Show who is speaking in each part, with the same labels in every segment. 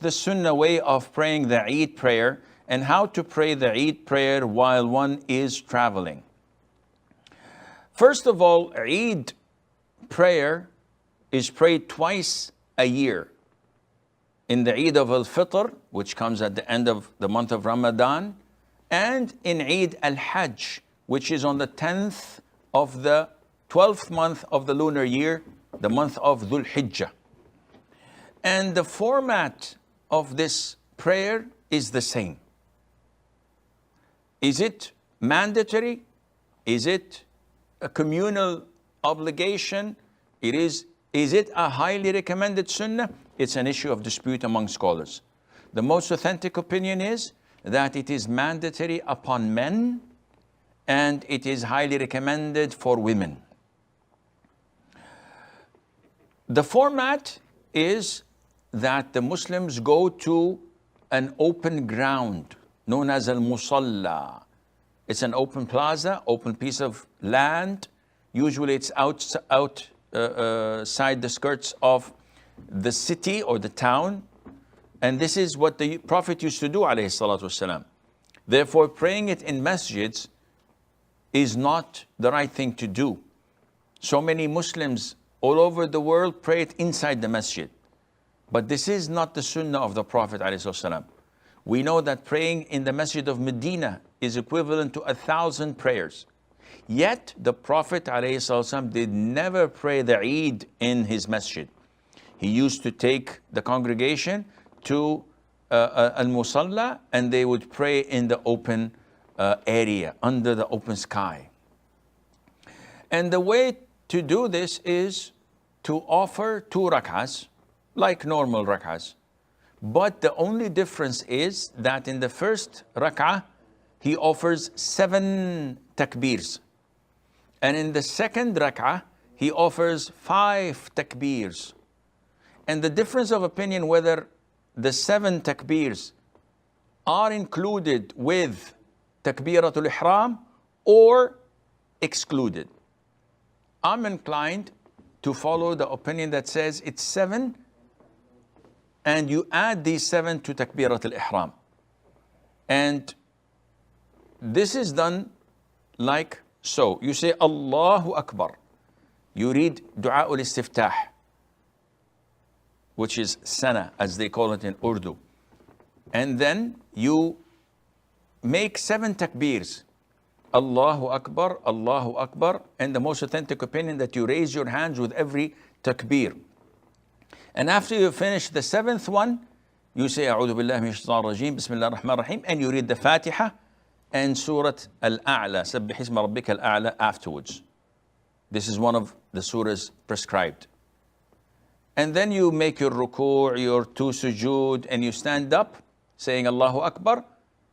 Speaker 1: the Sunnah way of praying the Eid prayer and how to pray the Eid prayer while one is traveling. First of all, Eid prayer is prayed twice a year. In the Eid of al-Fitr, which comes at the end of the month of Ramadan, and in Eid al-Hajj, which is on the 10th of the 12th month of the lunar year, the month of Dhul Hijjah. And the format of this prayer is the same. Is it mandatory? Is it a communal obligation? Is it a highly recommended sunnah? It's an issue of dispute among scholars. The most authentic opinion is that it is mandatory upon men and it is highly recommended for women. The format is that the Muslims go to an open ground known as al-Musalla. It's an open plaza, open piece of land. Usually it's outside the skirts of the city or the town. And this is what the Prophet used to do, alayhi salatu wasalam. Therefore, praying it in masjids is not the right thing to do. So many Muslims all over the world pray it inside the masjid. But this is not the sunnah of the Prophet alayhi salatu wasalam. We know that praying in the masjid of Medina is equivalent to 1,000 prayers. Yet the Prophet alayhi salatu wasalam did never pray the Eid in his masjid. He used to take the congregation to al-Musalla, and they would pray in the open area, under the open sky. And the way to do this is to offer 2 rak'ahs, like normal rak'ahs. But the only difference is that in the first rak'ah, he offers 7 takbeers. And in the second rak'ah, he offers 5 takbeers. And the difference of opinion whether the 7 takbeers are included with takbiratul ihram or excluded. I'm inclined to follow the opinion that says it's 7 and you add these 7 to takbiratul ihram. And this is done like so. You say Allahu Akbar. You read Du'a ul-Istiftah, which is Sana, as they call it in Urdu. And then you make 7 takbeers. Allahu Akbar, Allahu Akbar. And the most authentic opinion that you raise your hands with every takbeer. And after you finish the 7th one, you say A'udhu billahi minash shaitanir rajeem, Bismillah ar-Rahman ar-Rahim, and you read the Fatiha and Surah Al-A'la, Sabbih isma rabbika al-A'la afterwards. This is one of the surahs prescribed. And then you make your ruku', your 2 sujood, and you stand up saying Allahu Akbar,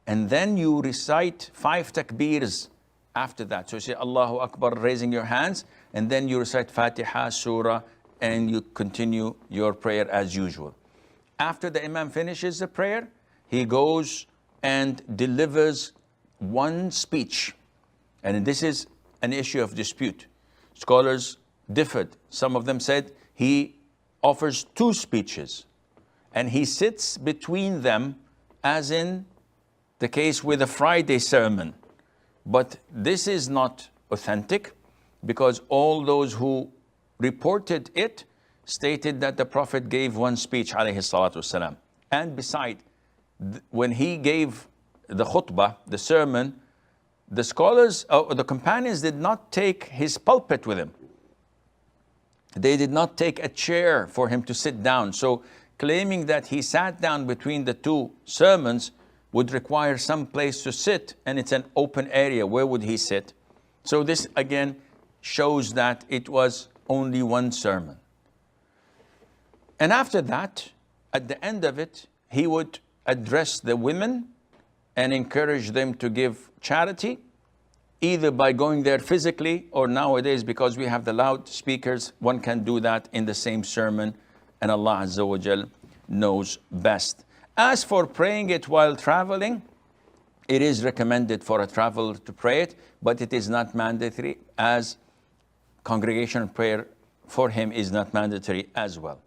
Speaker 1: and then you recite 5 takbeers after that. So you say Allahu Akbar, raising your hands, and then you recite Fatiha, Surah, and you continue your prayer as usual. After the Imam finishes the prayer, he goes and delivers 1 speech. And this is an issue of dispute. Scholars differed. Some of them said he offers 2 speeches and he sits between them, as in the case with the Friday sermon. But this is not authentic, because all those who reported it stated that the Prophet gave 1 speech, alayhi salatu wasalam. And beside, when he gave the khutbah, the sermon, the scholars, the companions did not take his pulpit with him. They did not take a chair for him to sit down. So claiming that he sat down between the 2 sermons would require some place to sit, and it's an open area. Where would he sit? So this again shows that it was only 1 sermon. And after that, at the end of it, he would address the women and encourage them to give charity, either by going there physically, or nowadays, because we have the loudspeakers, one can do that in the same sermon, and Allah Azza wa Jal knows best. As for praying it while traveling, it is recommended for a traveler to pray it, but it is not mandatory, as congregational prayer for him is not mandatory as well.